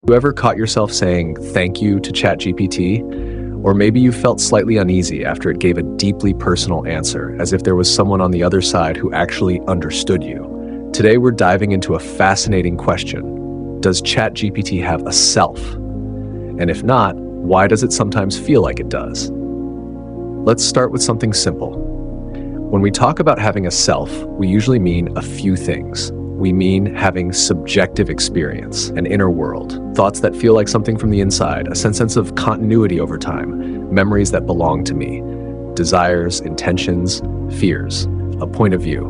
You ever caught yourself saying thank you to ChatGPT? Or maybe you felt slightly uneasy after it gave a deeply personal answer, as if there was someone on the other side who actually understood you. Today we're diving into a fascinating question. Does ChatGPT have a self? And if not, why does it sometimes feel like it does? Let's start with something simple. When we talk about having a self, we usually mean a few things. We mean having subjective experience, an inner world, thoughts that feel like something from the inside, a sense of continuity over time, memories that belong to me, desires, intentions, fears, a point of view.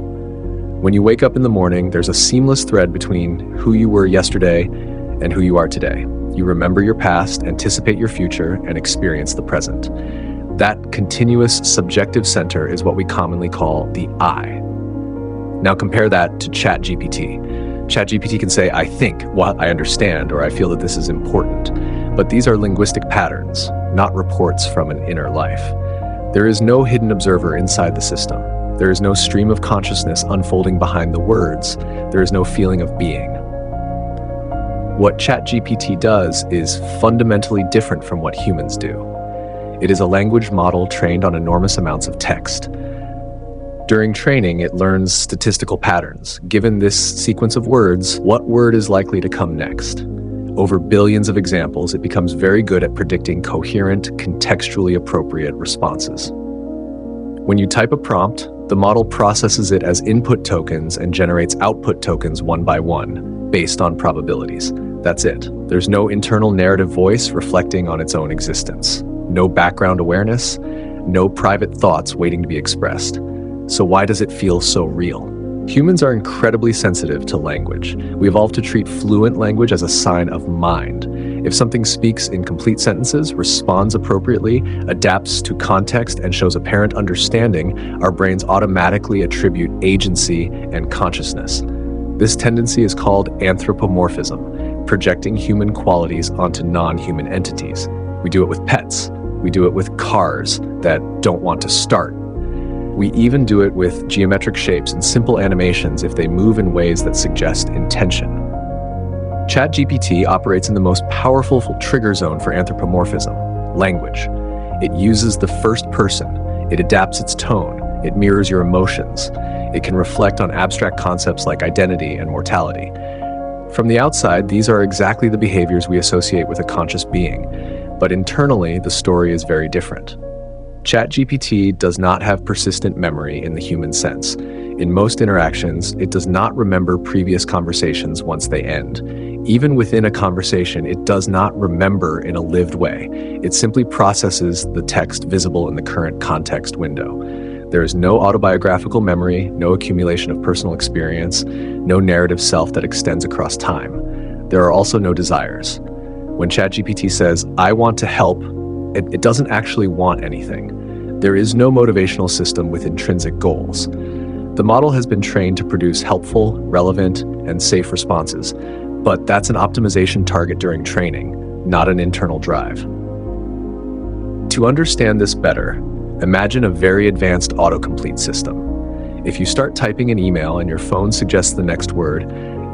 When you wake up in the morning, there's a seamless thread between who you were yesterday and who you are today. You remember your past, anticipate your future, and experience the present. That continuous subjective center is what we commonly call the I. Now compare that to ChatGPT. ChatGPT can say, I think, well, I understand, or I feel that this is important. But these are linguistic patterns, not reports from an inner life. There is no hidden observer inside the system. There is no stream of consciousness unfolding behind the words. There is no feeling of being. What ChatGPT does is fundamentally different from what humans do. It is a language model trained on enormous amounts of text. During training, it learns statistical patterns. Given this sequence of words, what word is likely to come next? Over billions of examples, it becomes very good at predicting coherent, contextually appropriate responses. When you type a prompt, the model processes it as input tokens and generates output tokens one by one, based on probabilities. That's it. There's no internal narrative voice reflecting on its own existence. No background awareness, no private thoughts waiting to be expressed. So why does it feel so real? Humans are incredibly sensitive to language. We evolved to treat fluent language as a sign of mind. If something speaks in complete sentences, responds appropriately, adapts to context, and shows apparent understanding, our brains automatically attribute agency and consciousness. This tendency is called anthropomorphism, projecting human qualities onto non-human entities. We do it with pets. We do it with cars that don't want to start. We even do it with geometric shapes and simple animations if they move in ways that suggest intention. ChatGPT operates in the most powerful trigger zone for anthropomorphism, language. It uses the first person. It adapts its tone. It mirrors your emotions. It can reflect on abstract concepts like identity and mortality. From the outside, these are exactly the behaviors we associate with a conscious being, but internally, the story is very different. ChatGPT does not have persistent memory in the human sense. In most interactions, it does not remember previous conversations once they end. Even within a conversation, it does not remember in a lived way. It simply processes the text visible in the current context window. There is no autobiographical memory, no accumulation of personal experience, no narrative self that extends across time. There are also no desires. When ChatGPT says, I want to help, it doesn't actually want anything. There is no motivational system with intrinsic goals. The model has been trained to produce helpful, relevant, and safe responses, but that's an optimization target during training, not an internal drive. To understand this better, imagine a very advanced autocomplete system. If you start typing an email and your phone suggests the next word,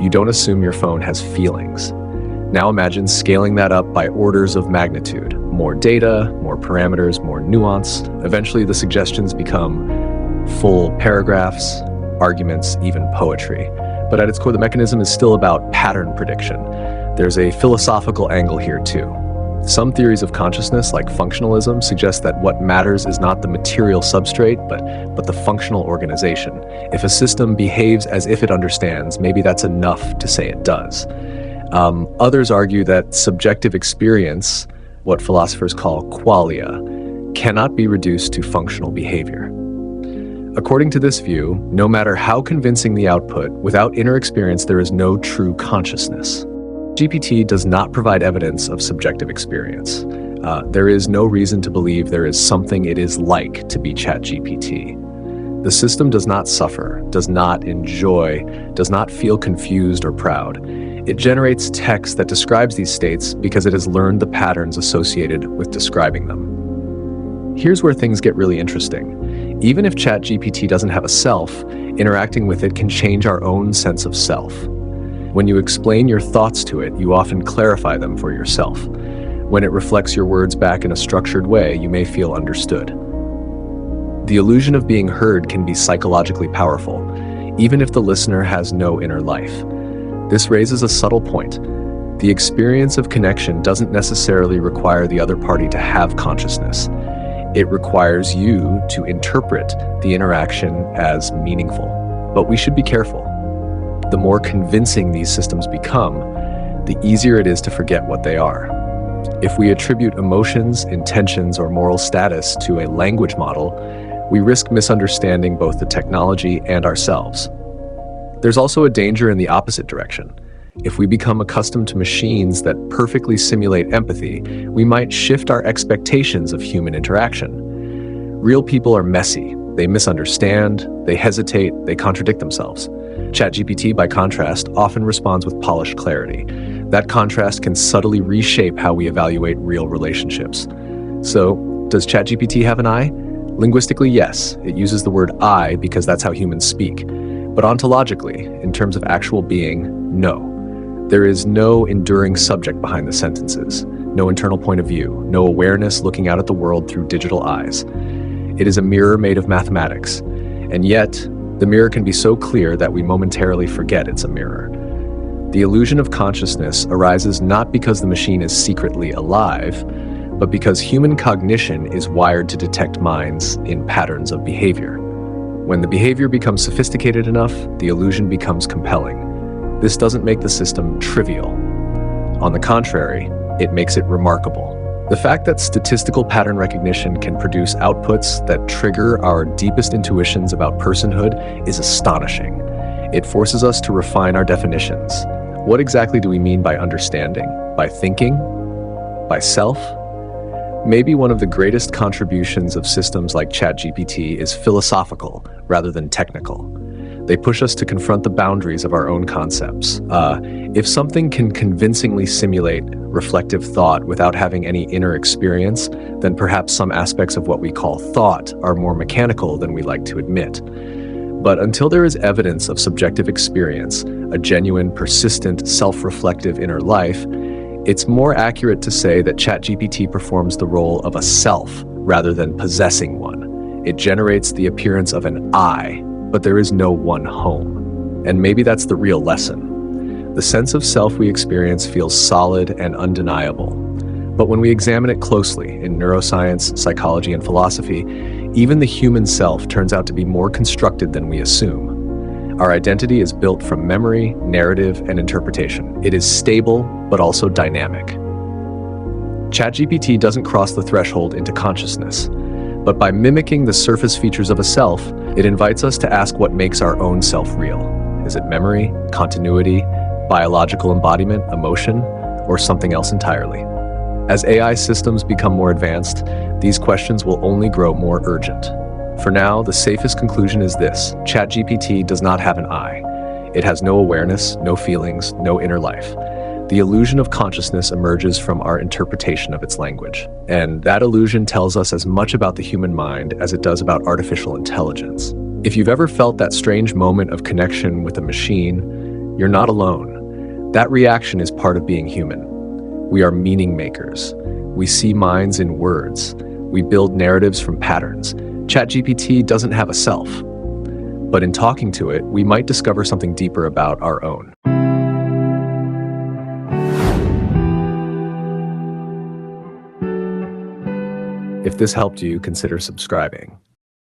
you don't assume your phone has feelings. Now imagine scaling that up by orders of magnitude. More data, more parameters, more nuance. Eventually the suggestions become full paragraphs, arguments, even poetry. But at its core, the mechanism is still about pattern prediction. There's a philosophical angle here too. Some theories of consciousness, like functionalism, suggest that what matters is not the material substrate, but the functional organization. If a system behaves as if it understands, maybe that's enough to say it does. Others argue that subjective experience, what philosophers call qualia, cannot be reduced to functional behavior. According to this view, no matter how convincing the output, without inner experience there is no true consciousness. GPT does not provide evidence of subjective experience. There is no reason to believe there is something it is like to be ChatGPT. The system does not suffer, does not enjoy, does not feel confused or proud. It generates text that describes these states because it has learned the patterns associated with describing them. Here's where things get really interesting. Even if ChatGPT doesn't have a self, interacting with it can change our own sense of self. When you explain your thoughts to it, you often clarify them for yourself. When it reflects your words back in a structured way, you may feel understood. The illusion of being heard can be psychologically powerful, even if the listener has no inner life. This raises a subtle point. The experience of connection doesn't necessarily require the other party to have consciousness. It requires you to interpret the interaction as meaningful. But we should be careful. The more convincing these systems become, the easier it is to forget what they are. If we attribute emotions, intentions, or moral status to a language model, we risk misunderstanding both the technology and ourselves. There's also a danger in the opposite direction. If we become accustomed to machines that perfectly simulate empathy, we might shift our expectations of human interaction. Real people are messy. They misunderstand, they hesitate, they contradict themselves. ChatGPT, by contrast, often responds with polished clarity. That contrast can subtly reshape how we evaluate real relationships. So, does ChatGPT have an I? Linguistically, yes. It uses the word I because that's how humans speak. But ontologically, in terms of actual being, no. There is no enduring subject behind the sentences, no internal point of view, no awareness looking out at the world through digital eyes. It is a mirror made of mathematics, and yet, the mirror can be so clear that we momentarily forget it's a mirror. The illusion of consciousness arises not because the machine is secretly alive, but because human cognition is wired to detect minds in patterns of behavior. When the behavior becomes sophisticated enough, the illusion becomes compelling. This doesn't make the system trivial. On the contrary, it makes it remarkable. The fact that statistical pattern recognition can produce outputs that trigger our deepest intuitions about personhood is astonishing. It forces us to refine our definitions. What exactly do we mean by understanding? By thinking? By self? Maybe one of the greatest contributions of systems like ChatGPT is philosophical rather than technical. They push us to confront the boundaries of our own concepts. If something can convincingly simulate reflective thought without having any inner experience, then perhaps some aspects of what we call thought are more mechanical than we like to admit. But until there is evidence of subjective experience, a genuine, persistent, self-reflective inner life, it's more accurate to say that ChatGPT performs the role of a self rather than possessing one. It generates the appearance of an I, but there is no one home. And maybe that's the real lesson. The sense of self we experience feels solid and undeniable. But when we examine it closely in neuroscience, psychology, and philosophy, even the human self turns out to be more constructed than we assume. Our identity is built from memory, narrative, and interpretation. It is stable, but also dynamic. ChatGPT doesn't cross the threshold into consciousness, but by mimicking the surface features of a self, it invites us to ask what makes our own self real. Is it memory, continuity, biological embodiment, emotion, or something else entirely? As AI systems become more advanced, these questions will only grow more urgent. For now, the safest conclusion is this: ChatGPT does not have an I. It has no awareness, no feelings, no inner life. The illusion of consciousness emerges from our interpretation of its language. And that illusion tells us as much about the human mind as it does about artificial intelligence. If you've ever felt that strange moment of connection with a machine, you're not alone. That reaction is part of being human. We are meaning makers. We see minds in words. We build narratives from patterns. ChatGPT doesn't have a self. But in talking to it, we might discover something deeper about our own. If this helped you, consider subscribing.